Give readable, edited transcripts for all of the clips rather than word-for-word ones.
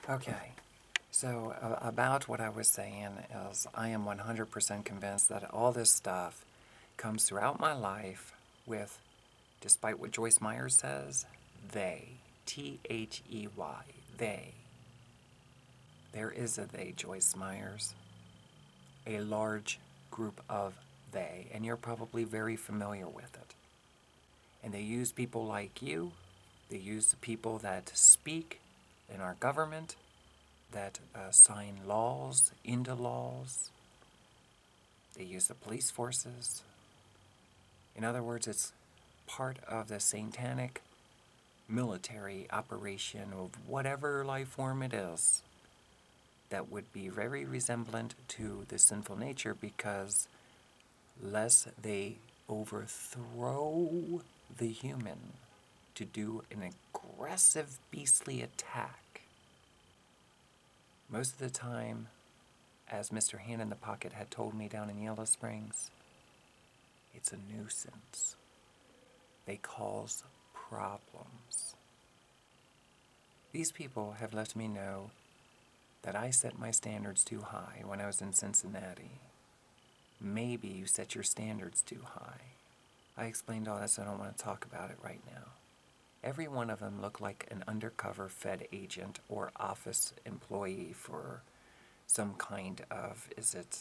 Okay, so about what I was saying is I am 100% convinced that all this stuff comes throughout my life with, despite what Joyce Meyer says, they. T-H-E-Y. They. There is a they, Joyce Myers. A large group of they, and you're probably very familiar with it. And they use people like you. They use the people that speak in our government, that sign laws into laws. They use the police forces. In other words, it's part of the satanic military operation of whatever life form it is that would be very resemblant to the sinful nature, because lest they overthrow the human to do an aggressive beastly attack. Most of the time, as Mr. Hand in the Pocket had told me down in Yellow Springs, it's a nuisance. They cause problems. These people have let me know that I set my standards too high when I was in Cincinnati. Maybe you set your standards too high. I explained all that, so I don't want to talk about it right now. Every one of them looked like an undercover Fed agent or office employee for some kind of, is it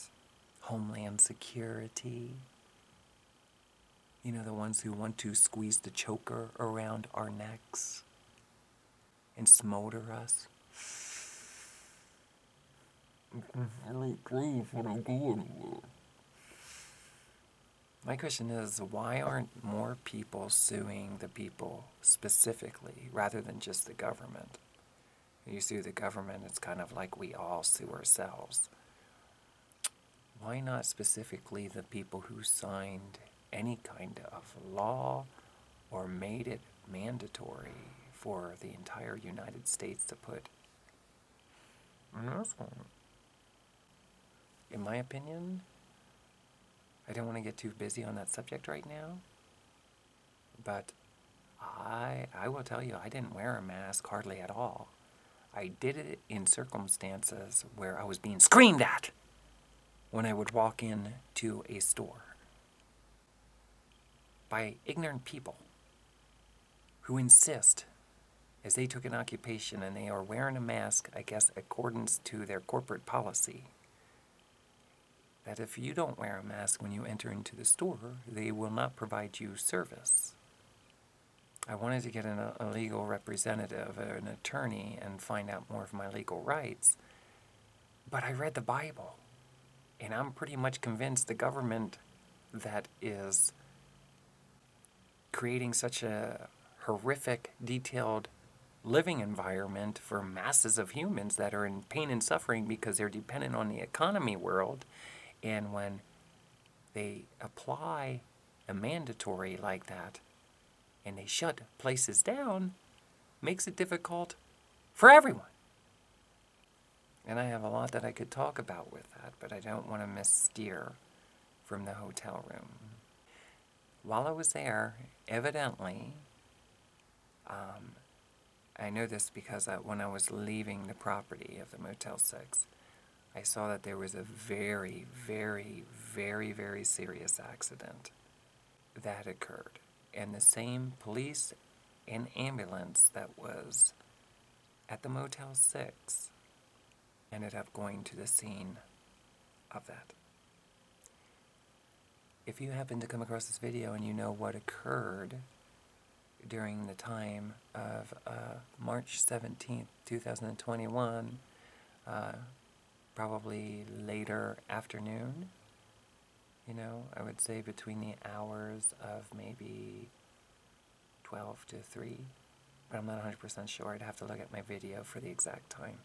Homeland Security? You know, the ones who want to squeeze the choker around our necks and smolder us. My question is, why aren't more people suing the people specifically rather than just the government? You sue the government, it's kind of like we all sue ourselves. Why not specifically the people who signed any kind of law or made it mandatory for the entire United States to put masks on? In my opinion, I don't want to get too busy on that subject right now, but I will tell you, I didn't wear a mask hardly at all. I did it in circumstances where I was being screamed at when I would walk into a store by ignorant people who insist, as they took an occupation and they are wearing a mask, I guess, accordance to their corporate policy, that if you don't wear a mask when you enter into the store, they will not provide you service. I wanted to get a legal representative, an attorney, and find out more of my legal rights. But I read the Bible, and I'm pretty much convinced the government that is creating such a horrific, detailed living environment for masses of humans that are in pain and suffering because they're dependent on the economy world. And when they apply a mandatory like that and they shut places down, makes it difficult for everyone. And I have a lot that I could talk about with that, but I don't want to missteer from the hotel room. While I was there, evidently, I know this because when I was leaving the property of the Motel 6, I saw that there was a very, very, very, very serious accident that occurred. And the same police and ambulance that was at the Motel 6 ended up going to the scene of that. If you happen to come across this video and you know what occurred during the time of March 17th, 2021, probably later afternoon, you know, I would say between the hours of maybe 12 to 3, but I'm not 100% sure. I'd have to look at my video for the exact time.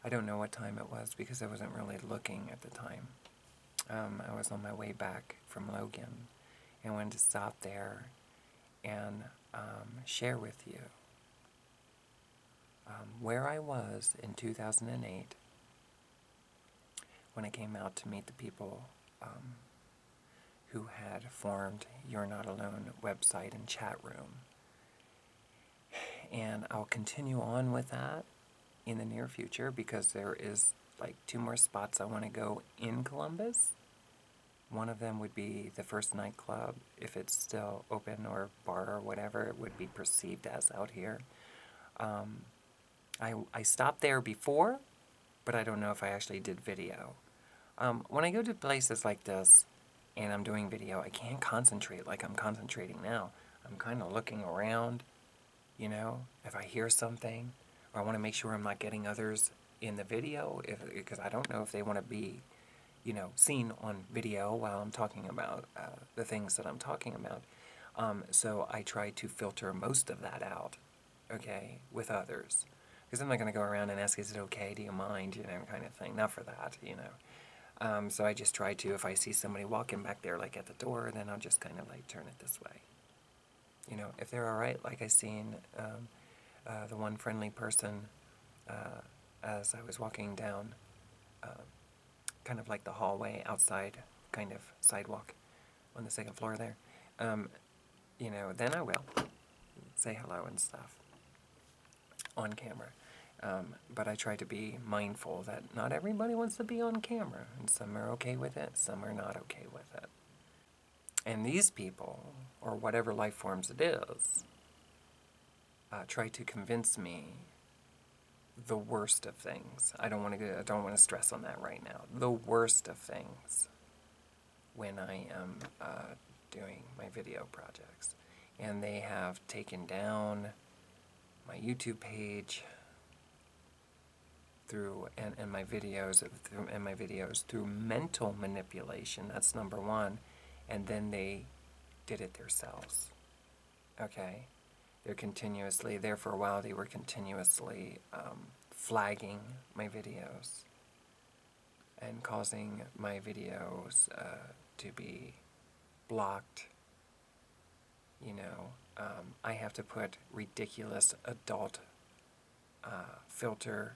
I don't know what time it was because I wasn't really looking at the time. I was on my way back from Logan and wanted to stop there and share with you where I was in 2008 when I came out to meet the people who had formed You're Not Alone website and chat room. And I'll continue on with that in the near future because there is like 2 more spots I want to go in Columbus. One of them would be the first nightclub, if it's still open, or bar or whatever it would be perceived as out here. I stopped there before, but I don't know if I actually did video. When I go to places like this and I'm doing video, I can't concentrate like I'm concentrating now. I'm kind of looking around, you know, if I hear something, or I want to make sure I'm not getting others in the video, because I don't know if they want to be, you know, seen on video while I'm talking about the things that I'm talking about. So I try to filter most of that out, okay, with others. Because I'm not going to go around and ask, is it okay, do you mind, you know, kind of thing. Not for that, you know. So I just try to, if I see somebody walking back there, like at the door, then I'll just kind of like turn it this way. You know, if they're all right, like I seen the one friendly person as I was walking down kind of like the hallway outside, kind of sidewalk on the second floor there, you know, then I will say hello and stuff on camera. But I try to be mindful that not everybody wants to be on camera, and some are okay with it, some are not okay with it. And these people, or whatever life forms it is, try to convince me the worst of things. I don't want to stress on that right now. The worst of things when I am doing my video projects. And they have taken down my YouTube page through and my videos through mental manipulation. That's number one. And then they did it themselves. Okay? There for a while, they were continuously flagging my videos and causing my videos to be blocked. You know, I have to put ridiculous adult filter,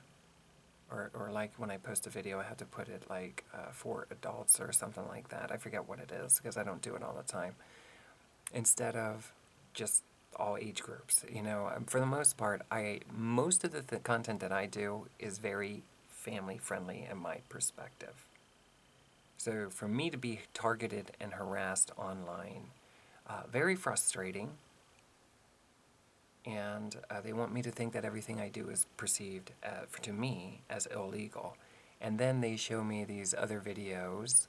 or like when I post a video, I have to put it like for adults or something like that. I forget what it is because I don't do it all the time. Instead of just all age groups, you know. For the most part, most of the content that I do is very family friendly in my perspective. So for me to be targeted and harassed online, very frustrating. And they want me to think that everything I do is perceived to me as illegal. And then they show me these other videos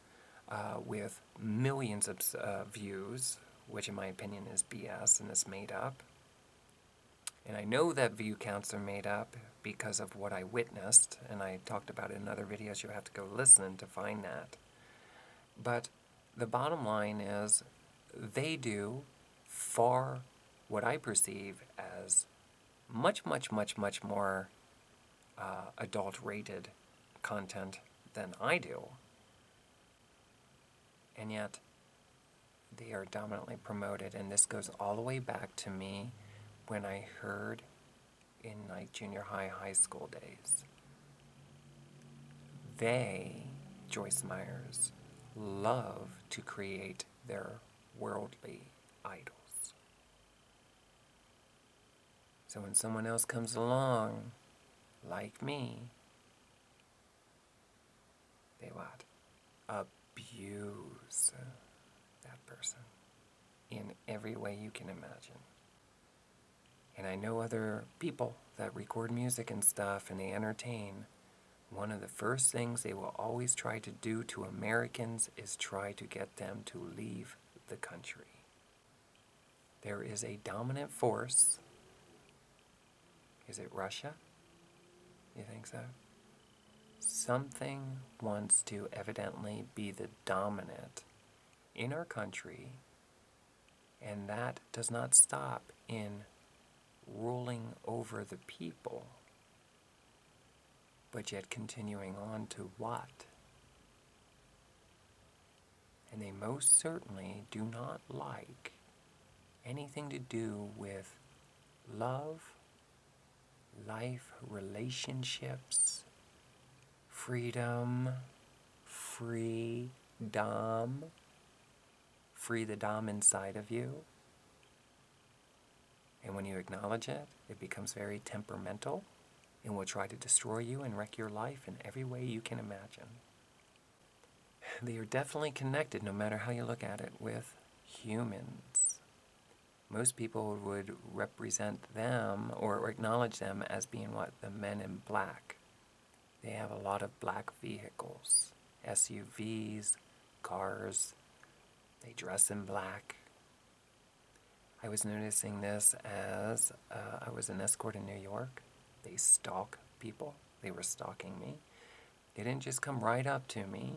with millions of views, which in my opinion is BS and is made up. And I know that view counts are made up because of what I witnessed, and I talked about it in other videos. You have to go listen to find that. But the bottom line is they do far what I perceive as much, much, much, much more adult-rated content than I do. And yet, they are dominantly promoted, and this goes all the way back to me when I heard in like junior high school days. They, Joyce Myers, love to create their worldly idols. So when someone else comes along, like me, they what? Abuse that person in every way you can imagine. And I know other people that record music and stuff and they entertain. One of the first things they will always try to do to Americans is try to get them to leave the country. There is a dominant force. Is it Russia? You think so? Something wants to evidently be the dominant in our country, and that does not stop in ruling over the people, but yet continuing on to what? And they most certainly do not like anything to do with love, life, relationships, freedom, free dom, free the dom inside of you. And when you acknowledge it, it becomes very temperamental. and will try to destroy you and wreck your life in every way you can imagine. They are definitely connected, no matter how you look at it, with humans. Most people would represent them or acknowledge them as being what? The men in black. They have a lot of black vehicles, SUVs, cars. They dress in black. I was noticing this as I was an escort in New York. They stalk people. They were stalking me. They didn't just come right up to me.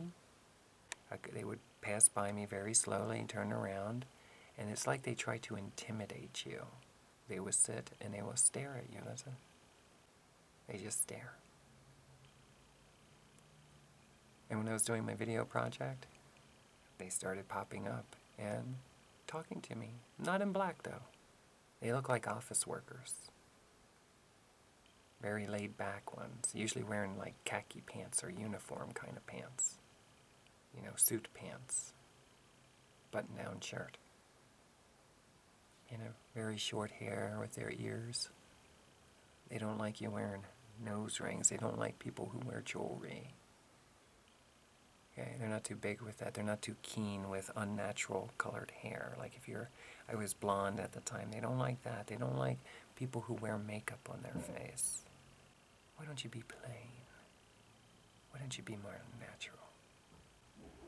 They would pass by me very slowly and turn around, and it's like they try to intimidate you. They will sit and they will stare at you. They just stare. And when I was doing my video project, they started popping up and talking to me. Not in black, though. They look like office workers. Very laid-back ones, usually wearing like khaki pants or uniform kind of pants. You know, suit pants, button-down shirt. You know, very short hair with their ears. They don't like you wearing nose rings. They don't like people who wear jewelry. Okay, they're not too big with that. They're not too keen with unnatural colored hair. Like I was blonde at the time. They don't like that. They don't like people who wear makeup on their face. Why don't you be plain? Why don't you be more natural?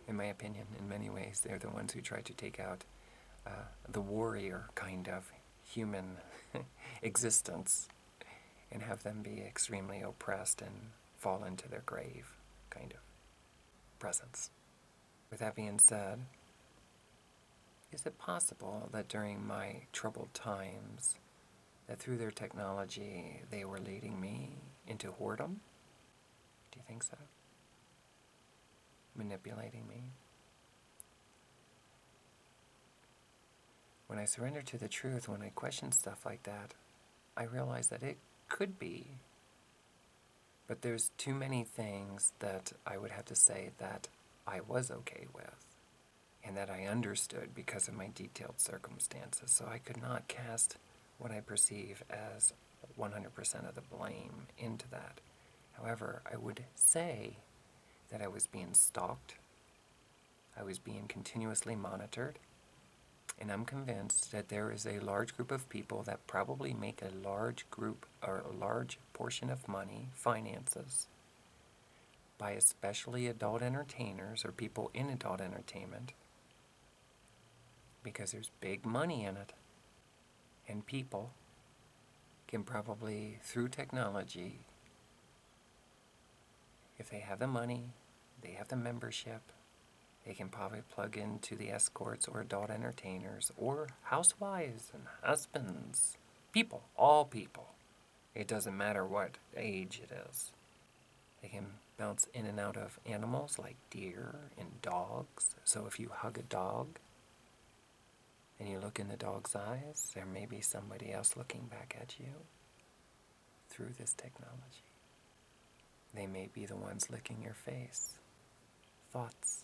In my opinion, in many ways, they're the ones who try to take out the warrior kind of human existence and have them be extremely oppressed and fall into their grave kind of presence. With that being said, is it possible that during my troubled times, that through their technology, they were leading me into whoredom? Do you think so? Manipulating me? When I surrender to the truth, when I question stuff like that, I realize that it could be. But there's too many things that I would have to say that I was okay with and that I understood because of my detailed circumstances. So I could not cast what I perceive as 100% of the blame into that. However, I would say that I was being stalked, I was being continuously monitored, and I'm convinced that there is a large group of people that probably make a large group or a large portion of money, finances, by especially adult entertainers or people in adult entertainment, because there's big money in it. And people can probably, through technology, if they have the money, they have the membership, they can probably plug into the escorts or adult entertainers or housewives and husbands. People, all people. It doesn't matter what age it is. They can bounce in and out of animals like deer and dogs. So if you hug a dog and you look in the dog's eyes, there may be somebody else looking back at you through this technology. They may be the ones licking your face. Thoughts.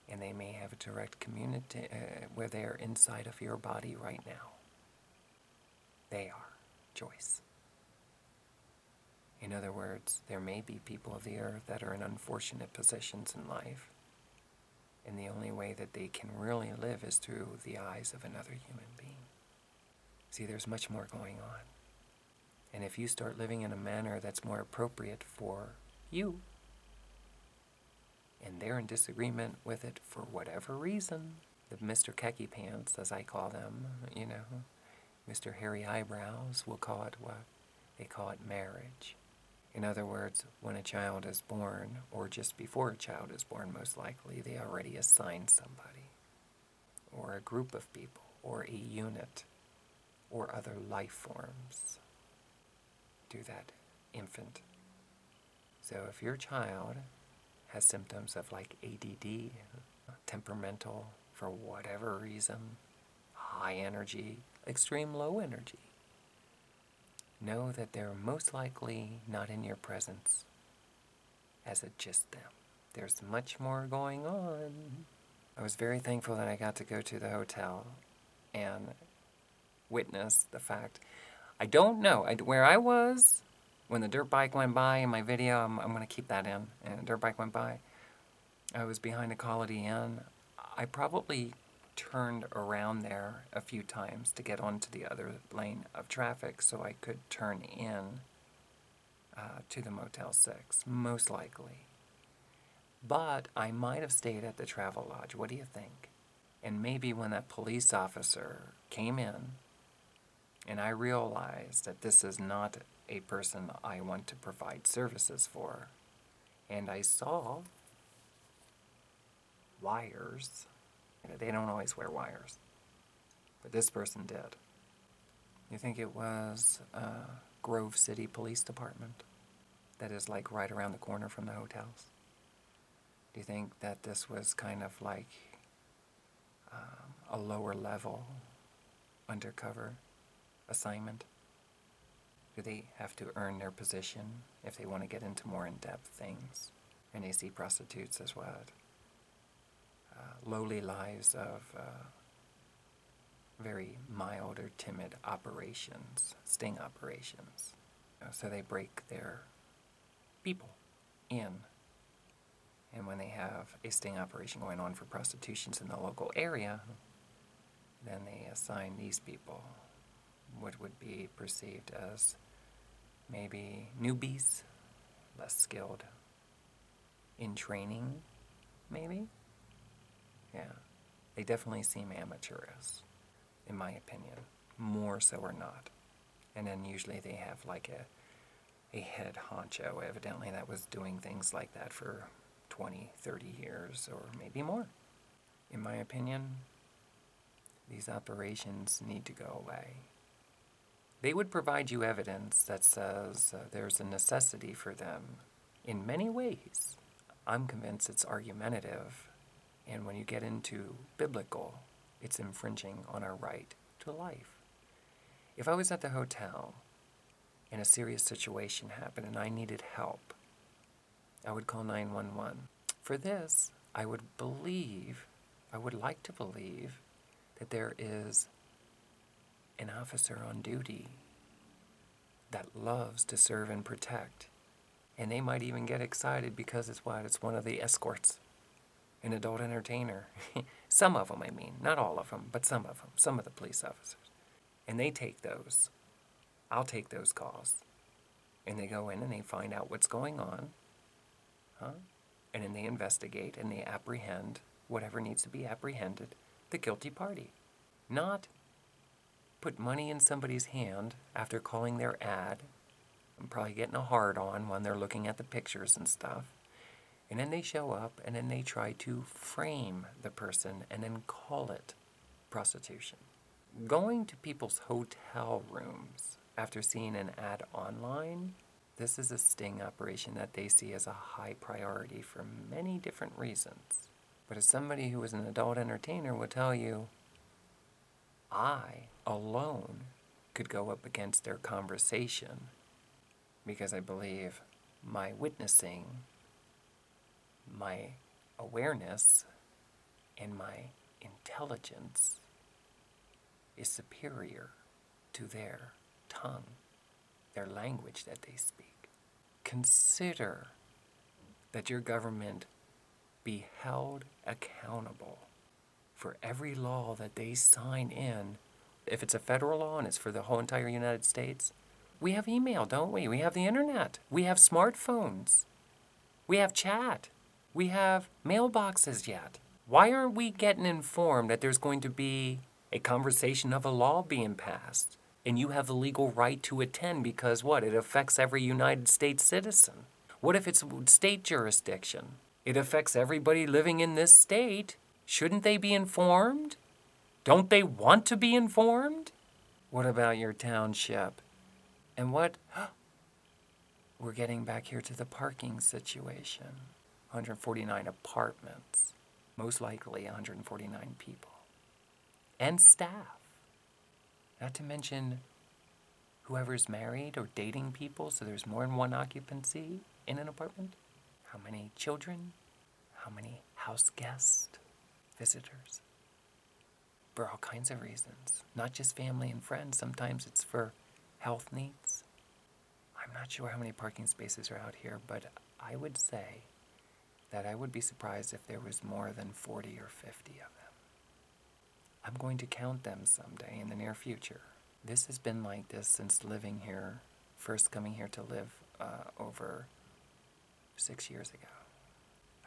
And they may have a direct community where they are inside of your body right now. They are Joyce. In other words, there may be people of the earth that are in unfortunate positions in life, and the only way that they can really live is through the eyes of another human being. See, there's much more going on. And if you start living in a manner that's more appropriate for you, and they're in disagreement with it for whatever reason, the Mr. Khaki Pants, as I call them, you know, Mr. Hairy Eyebrows, will call it what? They call it marriage. In other words, when a child is born, or just before a child is born, most likely, they already assign somebody, or a group of people, or a unit, or other life forms to that infant. So if your child has symptoms of like ADD, temperamental for whatever reason, high energy, extreme low energy, know that they're most likely not in your presence as a just them. There's much more going on. I was very thankful that I got to go to the hotel and witness the fact I don't know. Where I was, when the dirt bike went by in my video, I'm going to keep that in. And the dirt bike went by. I was behind a Quality Inn. I probably turned around there a few times to get onto the other lane of traffic so I could turn in to the Motel 6, most likely. But I might have stayed at the Travelodge. What do you think? And maybe when that police officer came in and I realized that this is not a person I want to provide services for, and I saw wires. They don't always wear wires, but this person did. You think it was Grove City Police Department that is like right around the corner from the hotels? Do you think that this was kind of like a lower level undercover assignment? Do they have to earn their position if they want to get into more in-depth things? And they see prostitutes as what? Lowly lives of very mild or timid operations, sting operations. So they break their people in. And when they have a sting operation going on for prostitutions in the local area, then they assign these people what would be perceived as maybe newbies, less skilled in training, maybe? Yeah, they definitely seem amateurish, in my opinion, more so or not. And then usually they have like a head honcho, evidently, that was doing things like that for 20, 30 years, or maybe more. In my opinion, these operations need to go away. They would provide you evidence that says there's a necessity for them in many ways. I'm convinced it's argumentative, and when you get into biblical, it's infringing on our right to life. If I was at the hotel and a serious situation happened and I needed help, I would call 911. For this, I would like to believe that there is an officer on duty that loves to serve and protect. And they might even get excited because it's what? It's one of the escorts, an adult entertainer. Some of them, I mean, not all of them, but some of them, some of the police officers. And they take those. I'll take those calls. And they go in and they find out what's going on. And then they investigate and they apprehend whatever needs to be apprehended, the guilty party. Not put money in somebody's hand after calling their ad and probably getting a hard-on when they're looking at the pictures and stuff. And then they show up and then they try to frame the person and then call it prostitution. Going to people's hotel rooms after seeing an ad online, this is a sting operation that they see as a high priority for many different reasons. But as somebody who is an adult entertainer will tell you, I alone could go up against their conversation because I believe my witnessing, my awareness, and my intelligence is superior to their tongue, their language that they speak. Consider that your government be held accountable for every law that they sign in. If it's a federal law and it's for the whole entire United States, we have email, don't we? We have the internet. We have smartphones. We have chat. We have mailboxes yet. Why aren't we getting informed that there's going to be a conversation of a law being passed and you have the legal right to attend because what? It affects every United States citizen. What if it's state jurisdiction? It affects everybody living in this state. Shouldn't they be informed? Don't they want to be informed? What about your township? And what? We're getting back here to the parking situation. 149 apartments. Most likely 149 people. And staff. Not to mention whoever's married or dating people, so there's more than one occupancy in an apartment. How many children? How many house guests, visitors? For all kinds of reasons. Not just family and friends. Sometimes it's for health needs. I'm not sure how many parking spaces are out here, but I would say that I would be surprised if there was more than 40 or 50 of them. I'm going to count them someday in the near future. This has been like this since living here, first coming here to live over 6 years ago.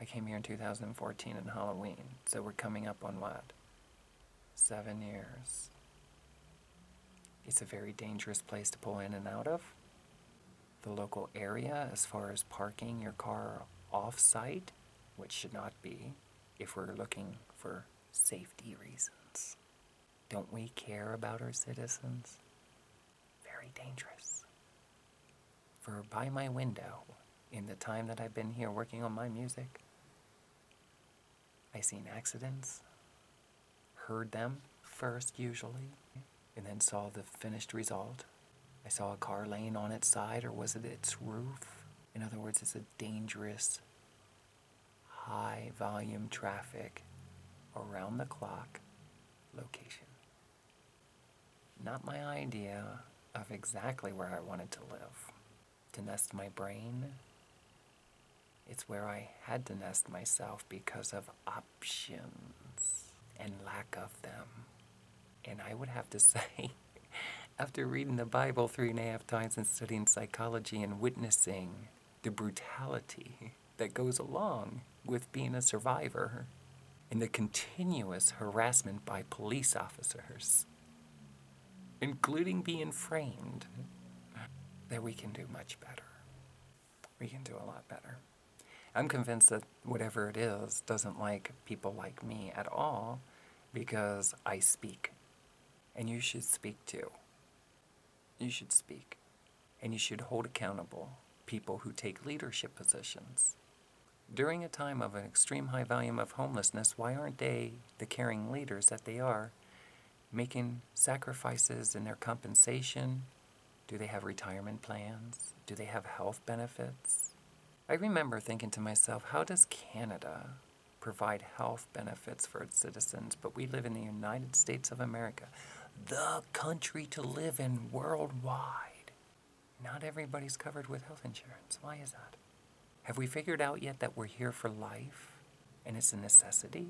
I came here in 2014 on Halloween, so we're coming up on what? 7 years. It's a very dangerous place to pull in and out of. The local area, as far as parking your car off-site, which should not be if we're looking for safety reasons. Don't we care about our citizens? Very dangerous. For by my window, in the time that I've been here working on my music, I've seen accidents, heard them first usually, and then saw the finished result. I saw a car laying on its side, or was it its roof? In other words, it's a dangerous, high-volume traffic, around-the-clock location. Not my idea of exactly where I wanted to live. To nest my brain, it's where I had to nest myself because of options and lack of them. And I would have to say, after reading the Bible 3.5 times and studying psychology and witnessing the brutality that goes along with being a survivor and the continuous harassment by police officers, including being framed, that we can do much better. We can do a lot better. I'm convinced that whatever it is doesn't like people like me at all because I speak. And you should speak too. You should speak. And you should hold accountable people who take leadership positions. During a time of an extreme high volume of homelessness, why aren't they, the caring leaders that they are, making sacrifices in their compensation? Do they have retirement plans? Do they have health benefits? I remember thinking to myself, how does Canada provide health benefits for its citizens, but we live in the United States of America, the country to live in worldwide? Not everybody's covered with health insurance. Why is that? Have we figured out yet that we're here for life and it's a necessity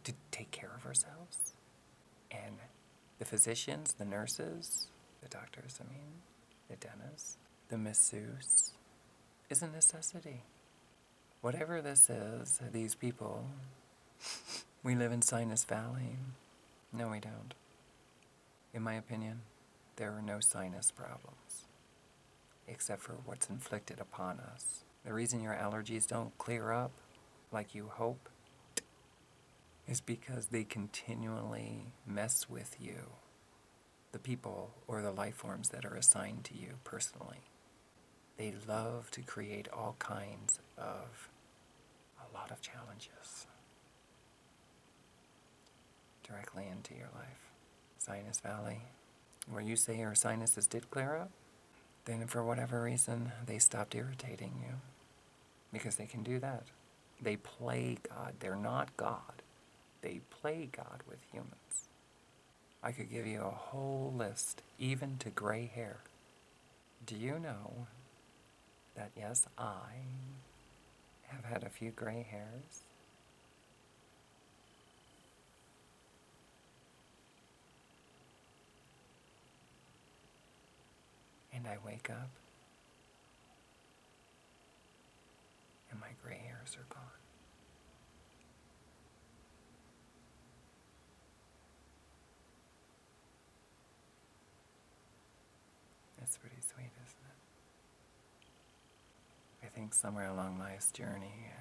to take care of ourselves? And the physicians, the nurses, the doctors, the dentists, the masseuse, is a necessity. Whatever this is, these people, we live in Sinus Valley. No, we don't. In my opinion, there are no sinus problems, except for what's inflicted upon us. The reason your allergies don't clear up like you hope is because they continually mess with you, the people or the life forms that are assigned to you personally. They love to create all kinds of a lot of challenges directly into your life. Sinus Valley, where you say your sinuses did clear up, then for whatever reason, they stopped irritating you. Because they can do that. They play God. They're not God. They play God with humans. I could give you a whole list, even to gray hair. Do you know that, yes, I have had a few gray hairs? And I wake up, and my gray hairs are gone. That's pretty sweet, isn't it? I think somewhere along life's journey,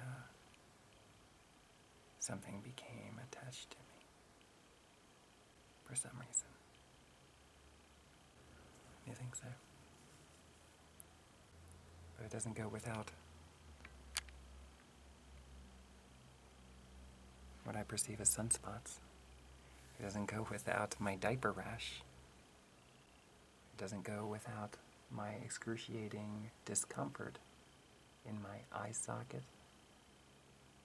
something became attached to me for some reason. You think so? But it doesn't go without what I perceive as sunspots. It doesn't go without my diaper rash. It doesn't go without my excruciating discomfort in my eye socket,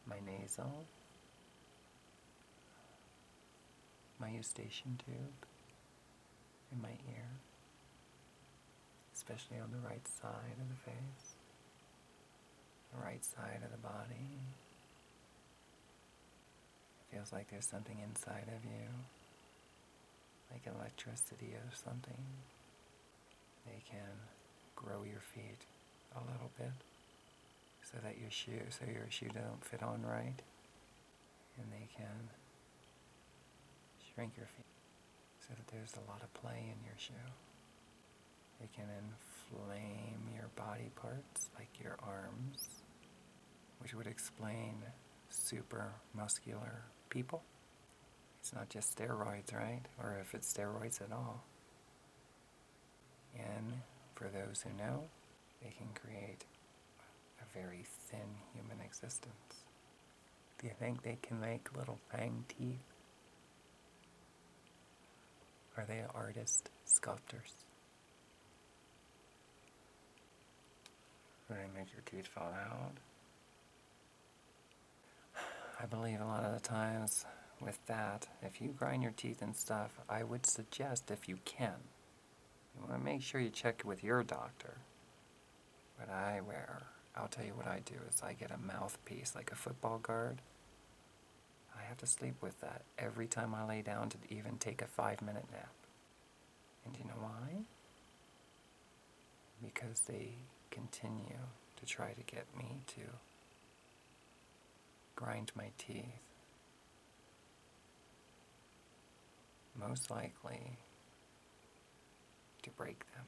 my nasal, my eustachian tube, in my ear. especially on the right side of the face, the right side of the body. It feels like there's something inside of you, like electricity or something. They can grow your feet a little bit so that your shoe don't fit on right, and they can shrink your feet so that there's a lot of play in your shoe. They can inflame your body parts, like your arms, which would explain super muscular people. It's not just steroids, right? Or if it's steroids at all. And for those who know, they can create a very thin human existence. Do you think they can make little fang teeth? Are they artists, sculptors? Would they make your teeth fall out? I believe a lot of the times with that, if you grind your teeth and stuff, I would suggest, if you can, you want to make sure you check with your doctor. What I wear, I'll tell you what I do, is I get a mouthpiece, like a football guard. I have to sleep with that every time I lay down to even take a 5-minute nap. And you know why? Because they continue to try to get me to grind my teeth. Most likely to break them,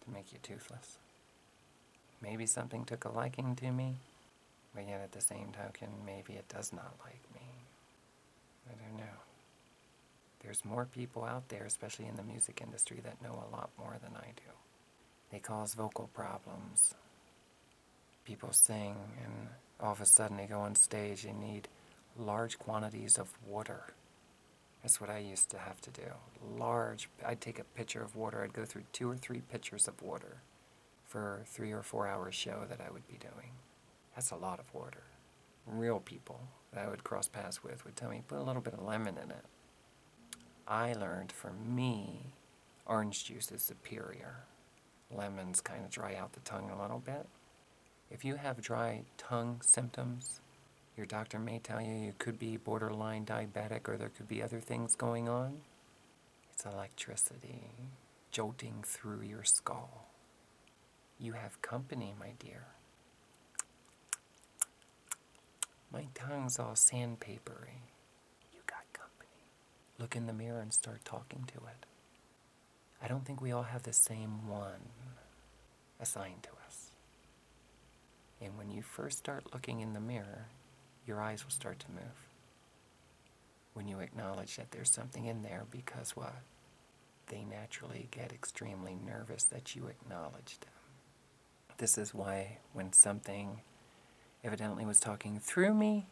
to make you toothless. Maybe something took a liking to me, but yet at the same token, maybe it does not like me. I don't know. There's more people out there, especially in the music industry, that know a lot more than I do. They cause vocal problems. People sing, and all of a sudden they go on stage and need large quantities of water. That's what I used to have to do. I'd take a pitcher of water, I'd go through 2 or 3 pitchers of water for a 3 or 4 hour show that I would be doing. That's a lot of water. Real people that I would cross paths with would tell me, put a little bit of lemon in it. I learned, for me, orange juice is superior. Lemons kind of dry out the tongue a little bit. If you have dry tongue symptoms, your doctor may tell you you could be borderline diabetic, or there could be other things going on. It's electricity jolting through your skull. You have company, my dear. My tongue's all sandpapery. You got company. Look in the mirror and start talking to it. I don't think we all have the same one assigned to us. And when you first start looking in the mirror, your eyes will start to move. When you acknowledge that there's something in there, because what? They naturally get extremely nervous that you acknowledge them. This is why when something evidently was talking through me,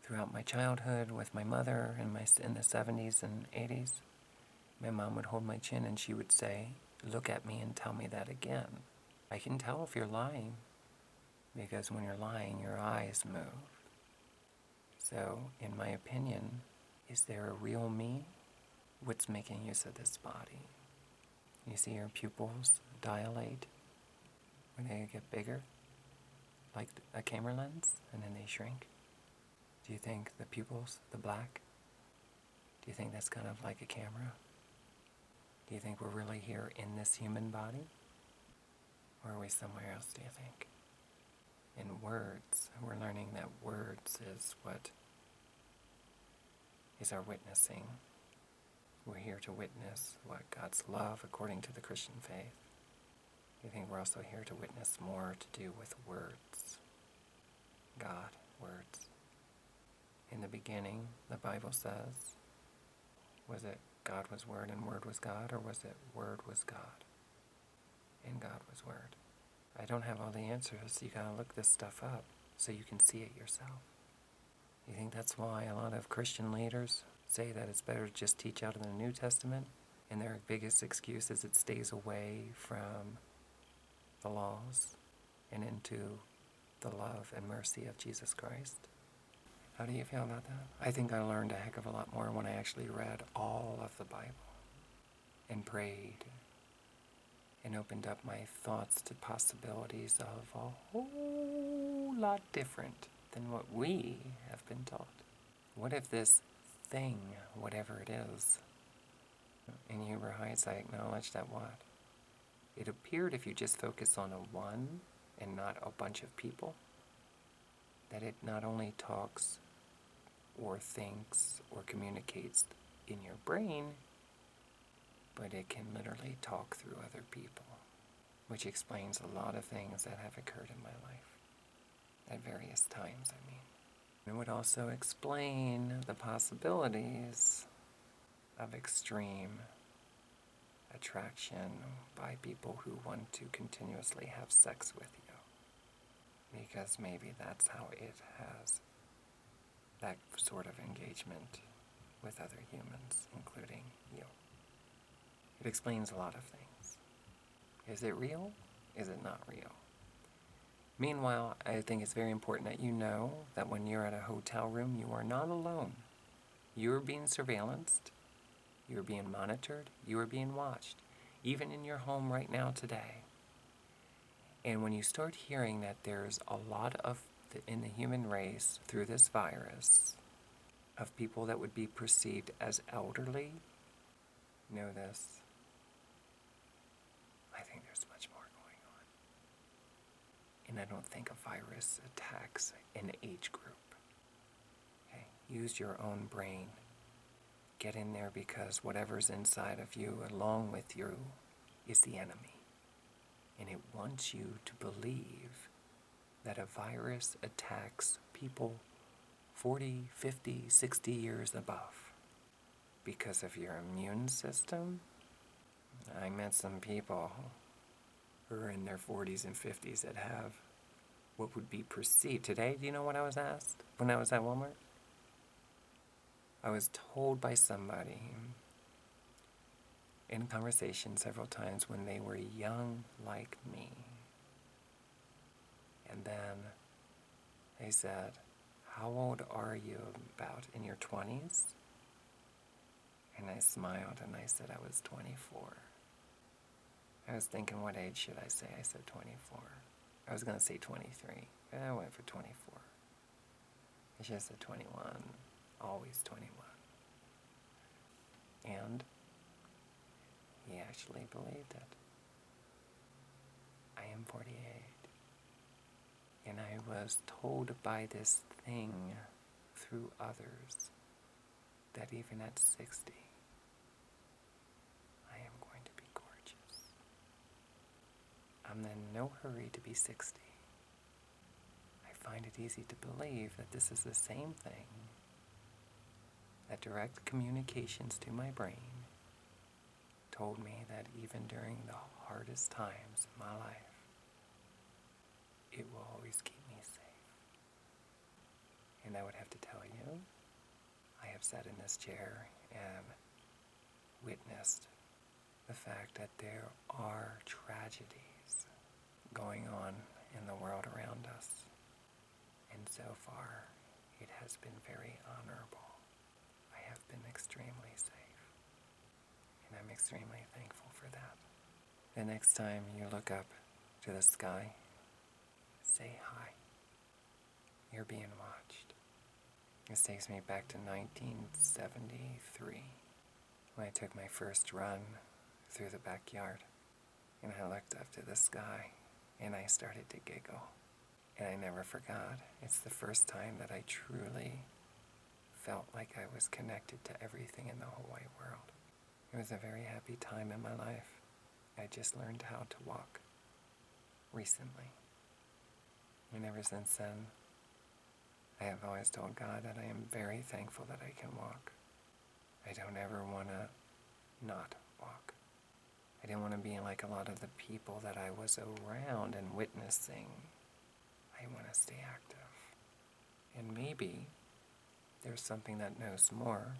throughout my childhood with my mother in the 70s and 80s, my mom would hold my chin and she would say, look at me and tell me that again. I can tell if you're lying, because when you're lying, your eyes move. So, in my opinion, is there a real me? What's making use of this body? You see your pupils dilate when they get bigger, like a camera lens, and then they shrink. Do you think the pupils, the black, do you think that's kind of like a camera? Do you think we're really here in this human body? Or are we somewhere else, do you think? In words, we're learning that words is what is our witnessing. We're here to witness what God's love according to the Christian faith. I think we're also here to witness more to do with words. God, words. In the beginning, the Bible says, was it God was Word and Word was God, or was it Word was God and God was Word? I don't have all the answers. You gotta look this stuff up so you can see it yourself. You think that's why a lot of Christian leaders say that it's better to just teach out of the New Testament, and their biggest excuse is it stays away from the laws and into the love and mercy of Jesus Christ? How do you feel about that? I think I learned a heck of a lot more when I actually read all of the Bible and prayed and opened up my thoughts to possibilities of a whole lot different than what we have been taught. What if this thing, whatever it is, in Huber Heights I acknowledged that what? It appeared if you just focus on a one and not a bunch of people, that it not only talks or thinks or communicates in your brain, but it can literally talk through other people, which explains a lot of things that have occurred in my life, at various times, I mean. It would also explain the possibilities of extreme attraction by people who want to continuously have sex with you, because maybe that's how it has that sort of engagement with other humans, including you. It explains a lot of things. Is it real? Is it not real? Meanwhile, I think it's very important that you know that when you're at a hotel room, you are not alone. You're being surveillanced. You're being monitored. You are being watched, even in your home right now today. And when you start hearing that there's a lot of, in the human race, through this virus, of people that would be perceived as elderly, know this. I think there's much more going on. And I don't think a virus attacks an age group. Okay? Use your own brain. Get in there, because whatever's inside of you, along with you, is the enemy. And it wants you to believe that a virus attacks people 40, 50, 60 years above because of your immune system. I met some people who are in their 40s and 50s that have what would be perceived. Today, do you know what I was asked when I was at Walmart? I was told by somebody in conversation several times when they were young like me. And then they said, "How old are you, about in your 20s?" And I smiled and I said I was 24. I was thinking, what age should I say? I said 24. I was going to say 23. I went for 24. I should have said 21. Always 21. And he actually believed it. I am 48. And I was told by this thing through others that even at 60, I am going to be gorgeous. I'm in no hurry to be 60. I find it easy to believe that this is the same thing, that direct communications to my brain told me that even during the hardest times in my life, it will always keep me safe. And I would have to tell you, I have sat in this chair and witnessed the fact that there are tragedies going on in the world around us. And so far, it has been very honorable. I have been extremely safe. And I'm extremely thankful for that. The next time you look up to the sky, say hi. You're being watched. This takes me back to 1973, when I took my first run through the backyard. And I looked up to the sky, and I started to giggle. And I never forgot. It's the first time that I truly felt like I was connected to everything in the whole wide world. It was a very happy time in my life. I just learned how to walk recently. And ever since then, I have always told God that I am very thankful that I can walk. I don't ever want to not walk. I didn't want to be like a lot of the people that I was around and witnessing. I want to stay active. And maybe there's something that knows more.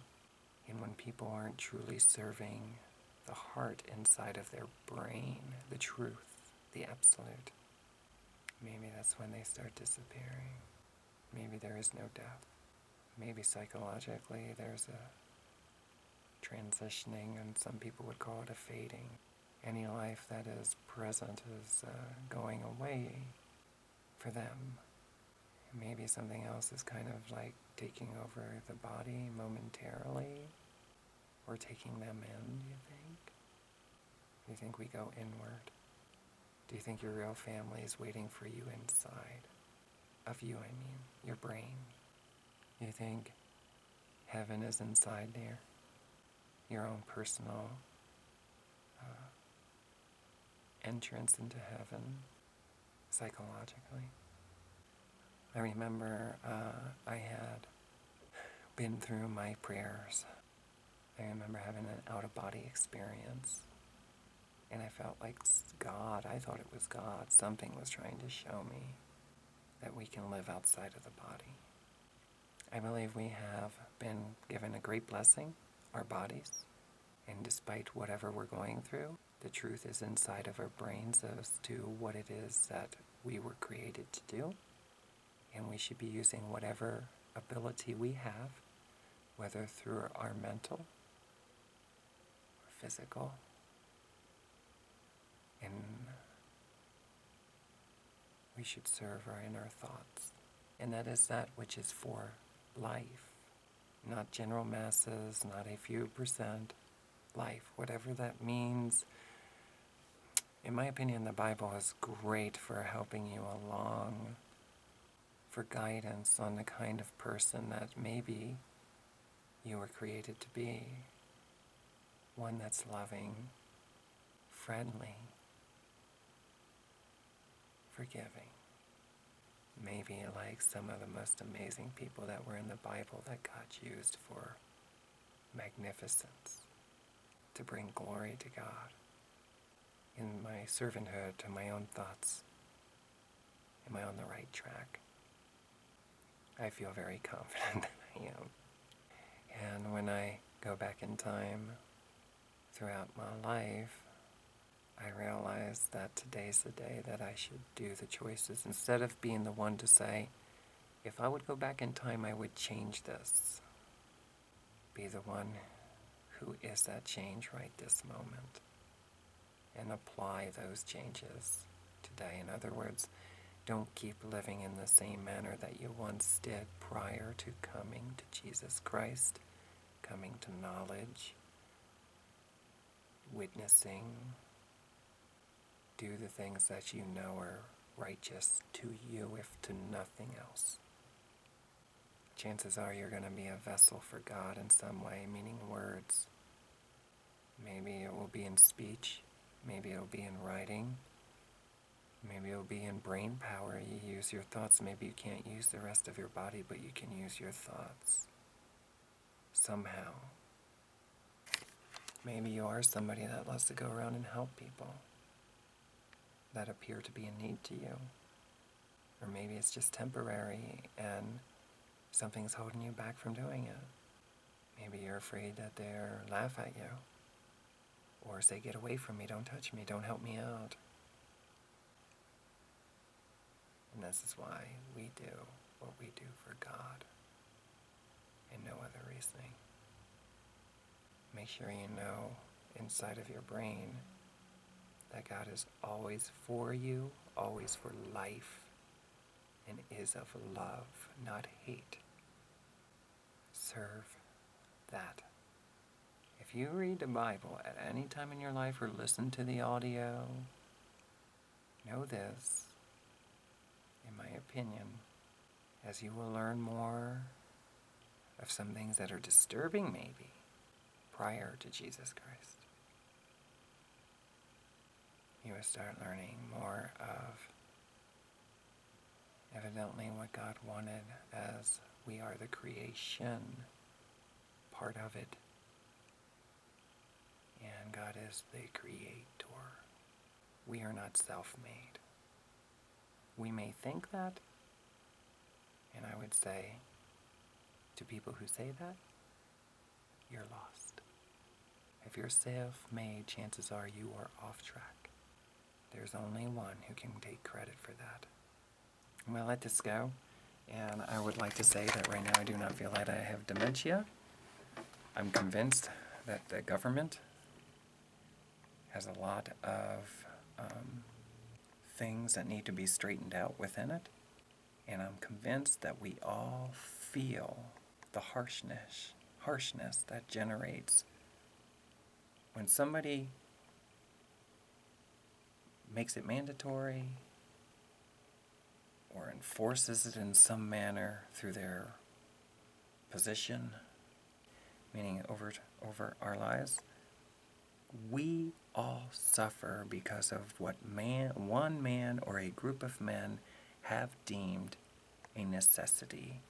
And when people aren't truly serving the heart inside of their brain, the truth, the absolute, maybe that's when they start disappearing. Maybe there is no death. Maybe psychologically there's a transitioning, and some people would call it a fading. Any life that is present is going away for them. Maybe something else is kind of like taking over the body momentarily, or taking them in, do you think? Do you think we go inward? Do you think your real family is waiting for you inside? Of you, I mean, your brain. You think heaven is inside there? Your own personal entrance into heaven, psychologically. I remember I had been through my prayers. I remember having an out-of-body experience. And I felt like God, I thought it was God, something was trying to show me that we can live outside of the body. I believe we have been given a great blessing, our bodies, and despite whatever we're going through, the truth is inside of our brains as to what it is that we were created to do, and we should be using whatever ability we have, whether through our mental or physical, and we should serve our inner thoughts. And that is that which is for life, not general masses, not a few percent, life, whatever that means. In my opinion, the Bible is great for helping you along, for guidance on the kind of person that maybe you were created to be. One that's loving, friendly, forgiving. Maybe like some of the most amazing people that were in the Bible that God used for magnificence, to bring glory to God. In my servanthood to my own thoughts, am I on the right track? I feel very confident that I am. And when I go back in time throughout my life, I realize that today's the day that I should do the choices. Instead of being the one to say, if I would go back in time, I would change this. Be the one who is that change right this moment. And apply those changes today. In other words, don't keep living in the same manner that you once did prior to coming to Jesus Christ, coming to knowledge, witnessing. Do the things that you know are righteous to you, if to nothing else. Chances are you're going to be a vessel for God in some way, meaning words. Maybe it will be in speech. Maybe it'll be in writing. Maybe it'll be in brain power. You use your thoughts. Maybe you can't use the rest of your body, but you can use your thoughts. Somehow. Maybe you are somebody that loves to go around and help people that appear to be in need to you. Or maybe it's just temporary and something's holding you back from doing it. Maybe you're afraid that they'll laugh at you. Or say, get away from me, don't touch me, don't help me out. And this is why we do what we do for God and no other reasoning. Make sure you know inside of your brain that God is always for you, always for life, and is of love, not hate. Serve that. If you read the Bible at any time in your life or listen to the audio, know this, in my opinion, as you will learn more of some things that are disturbing maybe prior to Jesus Christ, you will start learning more of evidently what God wanted, as we are the creation, part of it. And God is the creator. We are not self-made. We may think that, and I would say to people who say that, you're lost. If you're self-made, chances are you are off track. There's only one who can take credit for that. I'm going to let this go, and I would like to say that right now I do not feel that I have dementia. I'm convinced that the government has a lot of things that need to be straightened out within it. And I'm convinced that we all feel the harshness that generates when somebody makes it mandatory or enforces it in some manner through their position, meaning over our lives. We all suffer because of what one man or a group of men have deemed a necessity.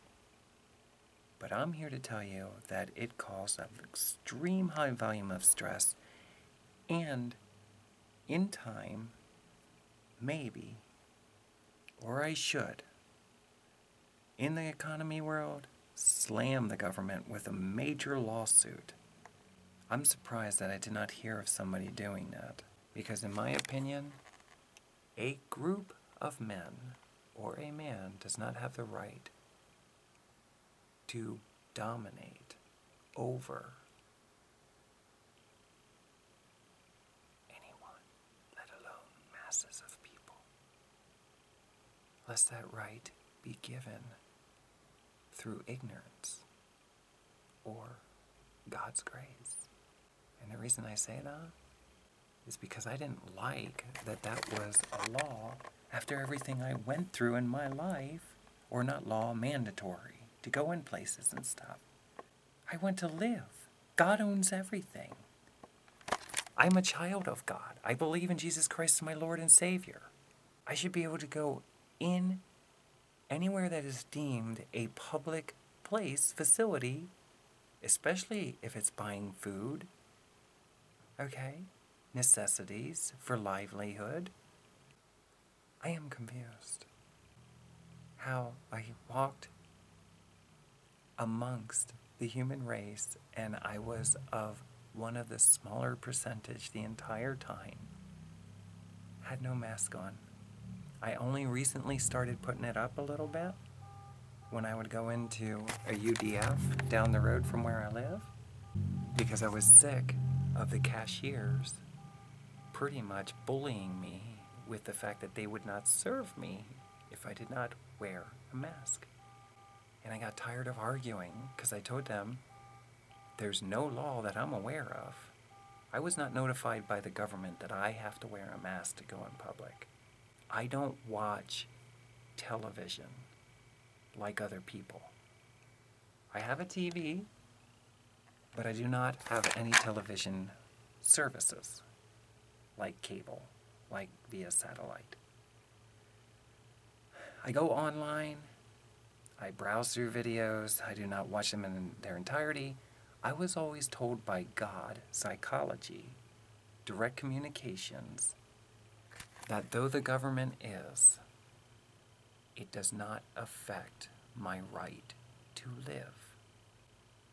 But I'm here to tell you that it causes an extreme high volume of stress, and in time, maybe, or I should, in the economy world, slam the government with a major lawsuit. I'm surprised that I did not hear of somebody doing that, because in my opinion, a group of men or a man does not have the right to dominate over anyone, let alone masses of people, lest that right be given through ignorance or God's grace. And the reason I say that is because I didn't like that was a law after everything I went through in my life, or not law, mandatory, to go in places and stuff. I went to live. God owns everything. I'm a child of God. I believe in Jesus Christ as my Lord and Savior. I should be able to go in anywhere that is deemed a public place, facility, especially if it's buying food, okay, necessities for livelihood. I am confused how I walked amongst the human race and I was of one of the smaller percentage the entire time, had no mask on. I only recently started putting it up a little bit when I would go into a UDF down the road from where I live, because I was sick of the cashiers pretty much bullying me with the fact that they would not serve me if I did not wear a mask. And I got tired of arguing because I told them there's no law that I'm aware of. I was not notified by the government that I have to wear a mask to go in public. I don't watch television like other people. I have a TV, but I do not have any television services like cable, like via satellite. I go online, I browse through videos, I do not watch them in their entirety. I was always told by God, psychology, direct communications, that though the government is, it does not affect my right to live.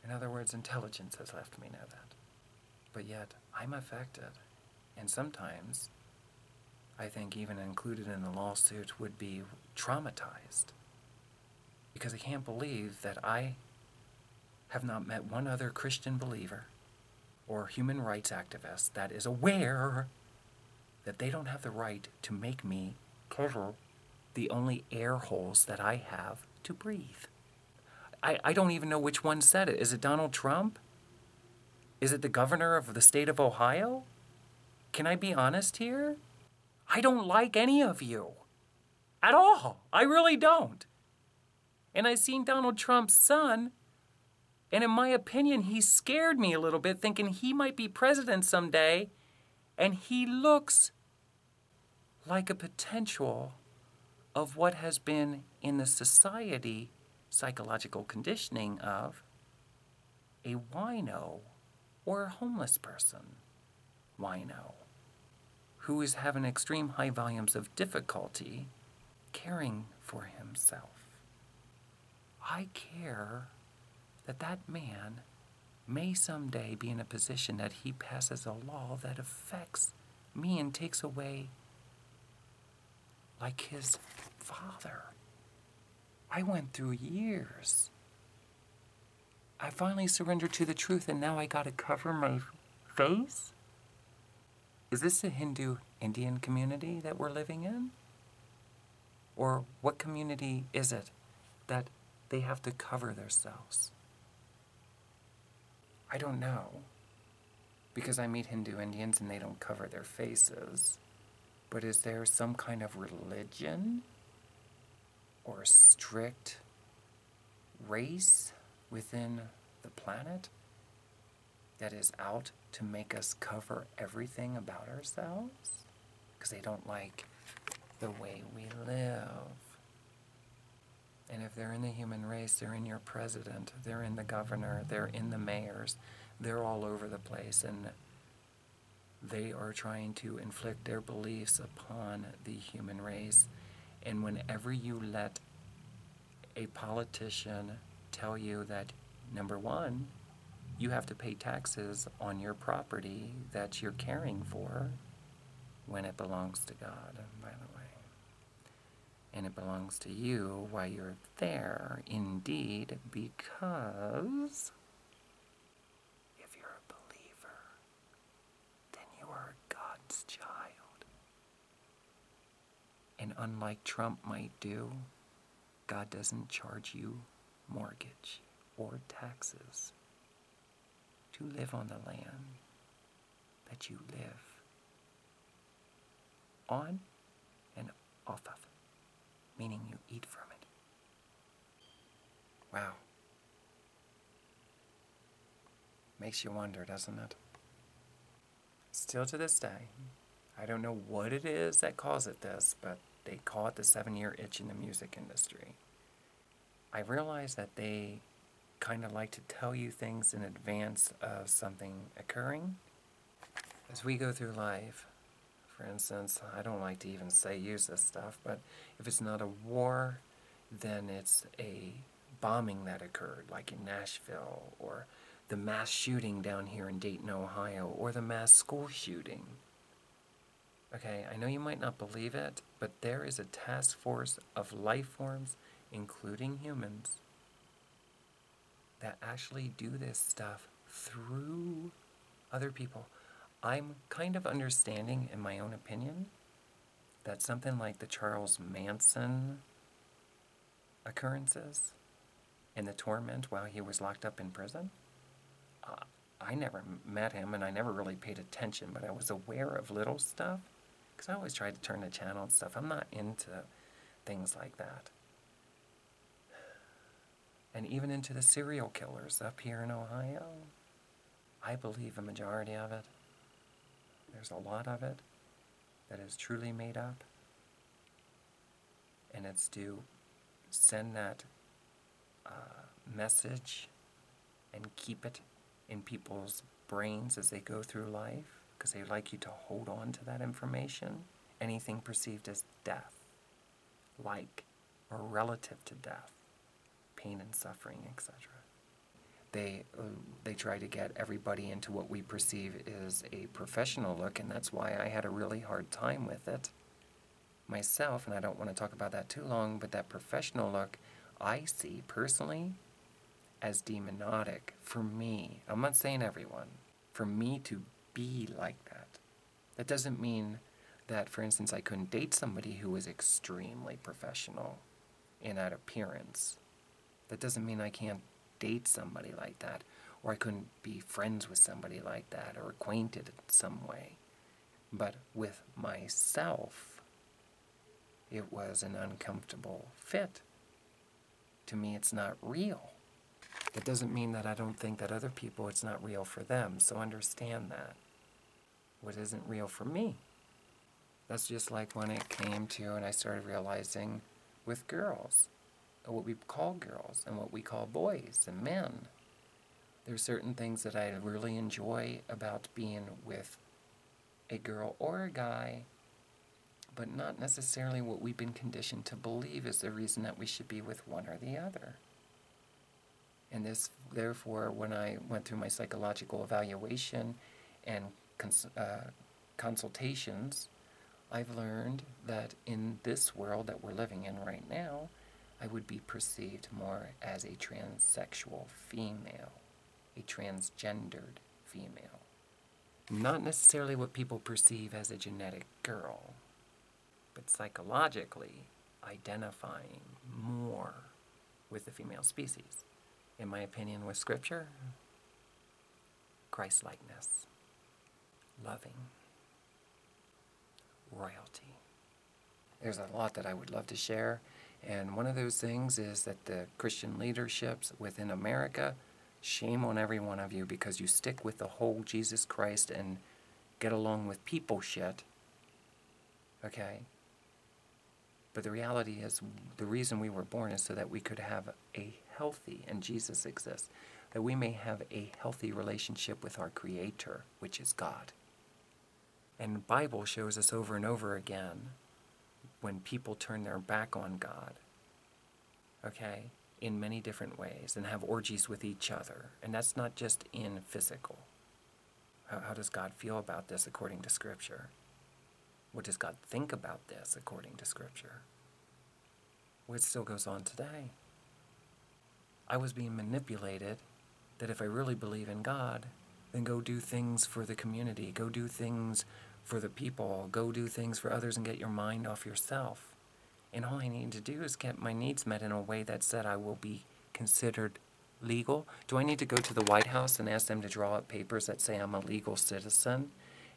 In other words, intelligence has left me know that. But yet, I'm affected. And sometimes, I think even included in the lawsuit would be traumatized. Because I can't believe that I have not met one other Christian believer or human rights activist that is aware that they don't have the right to make me cover the only air holes that I have to breathe. I don't even know which one said it. Is it Donald Trump? Is it the governor of the state of Ohio? Can I be honest here? I don't like any of you. At all. I really don't. And I seen Donald Trump's son, and in my opinion, he scared me a little bit, thinking he might be president someday, and he looks like a potential of what has been in the society psychological conditioning of a wino or a homeless person, wino, who is having extreme high volumes of difficulty caring for himself. I care that that man may someday be in a position that he passes a law that affects me and takes away like his father. I went through years. I finally surrendered to the truth, and now I gotta cover my face? Is this a Hindu Indian community that we're living in? Or what community is it that they have to cover themselves? I don't know. Because I meet Hindu Indians and they don't cover their faces. But is there some kind of religion or strict race within the planet that is out to make us cover everything about ourselves? Because they don't like the way we live. And if they're in the human race, they're in your president, they're in the governor, they're in the mayors, they're all over the place, and they are trying to inflict their beliefs upon the human race. And whenever you let a politician tell you that, number one, you have to pay taxes on your property that you're caring for when it belongs to God, by the way. And it belongs to you while you're there, indeed, because if you're a believer, then you are God's child. And unlike Trump might do, God doesn't charge you mortgage or taxes to live on the land that you live on and off of, meaning you eat from it. Wow. Makes you wonder, doesn't it? Still to this day, I don't know what it is that calls it this, but they call it the 7-year itch in the music industry. I realize that they kind of like to tell you things in advance of something occurring. As we go through life, for instance, I don't like to even use this stuff, but if it's not a war, then it's a bombing that occurred, like in Nashville, or the mass shooting down here in Dayton, Ohio, or the mass school shooting. Okay, I know you might not believe it, but there is a task force of life forms, including humans, that actually do this stuff through other people. I'm kind of understanding, in my own opinion, that something like the Charles Manson occurrences and the torment while he was locked up in prison, I never met him and I never really paid attention, but I was aware of little stuff because I always tried to turn the channel and stuff. I'm not into things like that. And even into the serial killers up here in Ohio, I believe a majority of it, there's a lot of it that is truly made up, and it's to send that message and keep it in people's brains as they go through life, because they like you to hold on to that information, anything perceived as death, like or relative to death, pain and suffering, etc. They try to get everybody into what we perceive is a professional look, and that's why I had a really hard time with it myself, and I don't want to talk about that too long, but that professional look I see personally as demonic for me. I'm not saying everyone. For me to be like that. That doesn't mean that, for instance, I couldn't date somebody who was extremely professional in that appearance. That doesn't mean I can't date somebody like that, or I couldn't be friends with somebody like that, or acquainted in some way. But with myself, it was an uncomfortable fit. To me, it's not real. That doesn't mean that I don't think that other people, it's not real for them, so understand that. What isn't real for me? That's just like when it came to, and I started realizing with girls, what we call girls and what we call boys and men. There's certain things that I really enjoy about being with a girl or a guy, but not necessarily what we've been conditioned to believe is the reason that we should be with one or the other. And this, therefore, when I went through my psychological evaluation and consultations, I've learned that in this world that we're living in right now, I would be perceived more as a transsexual female, a transgendered female. Not necessarily what people perceive as a genetic girl, but psychologically identifying more with the female species. In my opinion, with Scripture, Christ-likeness, loving, royalty. There's a lot that I would love to share, and one of those things is that the Christian leaderships within America, shame on every one of you because you stick with the whole Jesus Christ and get along with people shit, okay? But the reality is, the reason we were born is so that we could have a healthy, and Jesus exists, that we may have a healthy relationship with our Creator, which is God. And the Bible shows us over and over again when people turn their back on God, okay, in many different ways, and have orgies with each other. And that's not just in physical. How does God feel about this according to Scripture? What does God think about this according to Scripture? Well, it still goes on today. I was being manipulated that if I really believe in God, then go do things for the community, go do things for the people, go do things for others and get your mind off yourself. And all I need to do is get my needs met in a way that said I will be considered legal. Do I need to go to the White House and ask them to draw up papers that say I'm a legal citizen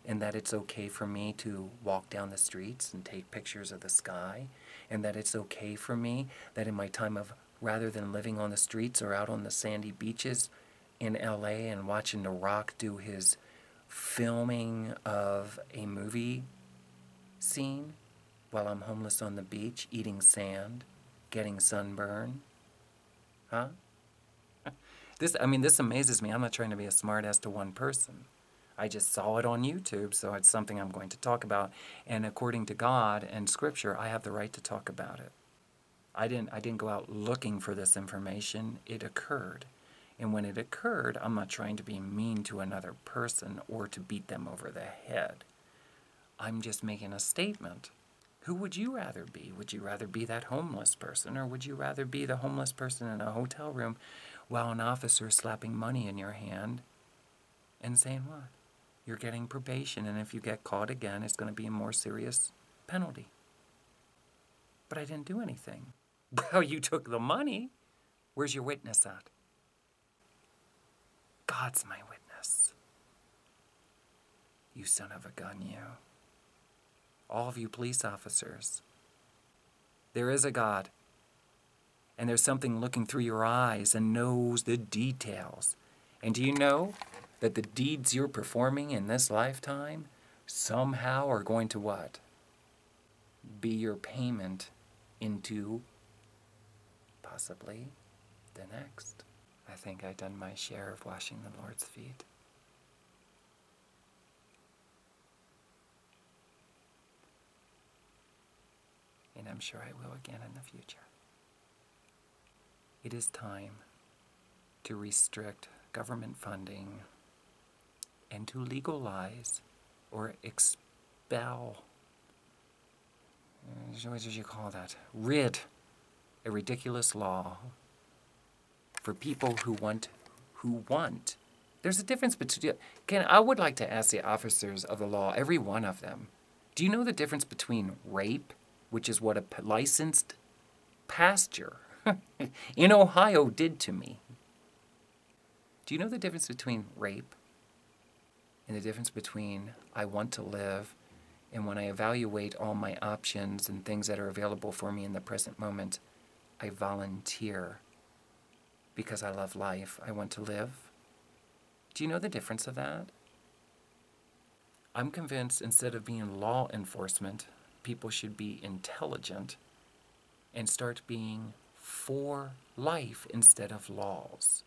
and that it's okay for me to walk down the streets and take pictures of the sky, and that it's okay for me that in my time of, rather than living on the streets or out on the sandy beaches in LA and watching The Rock do his filming of a movie scene while I'm homeless on the beach, eating sand, getting sunburn? Huh? This amazes me. I'm not trying to be a smartass to one person. I just saw it on YouTube, so it's something I'm going to talk about. And according to God and Scripture, I have the right to talk about it. I didn't go out looking for this information. It occurred. And when it occurred, I'm not trying to be mean to another person or to beat them over the head. I'm just making a statement. Who would you rather be? Would you rather be that homeless person, or would you rather be the homeless person in a hotel room while an officer is slapping money in your hand and saying what? You're getting probation, and if you get caught again, it's going to be a more serious penalty. But I didn't do anything. Well, you took the money. Where's your witness at? God's my witness. You son of a gun, you. All of you police officers. There is a God. And there's something looking through your eyes and knows the details. And do you know that the deeds you're performing in this lifetime somehow are going to what? Be your payment into possibly the next. I think I've done my share of washing the Lord's feet. And I'm sure I will again in the future. It is time to restrict government funding and to legalize or expel, what did you call that? Rid a ridiculous law for people who want. There's a difference between, I would like to ask the officers of the law, every one of them, do you know the difference between rape, which is what a licensed pastor in Ohio did to me? Do you know the difference between rape and the difference between I want to live, and when I evaluate all my options and things that are available for me in the present moment, I volunteer because I love life. I want to live. Do you know the difference of that? I'm convinced instead of being law enforcement, people should be intelligent and start being for life instead of laws.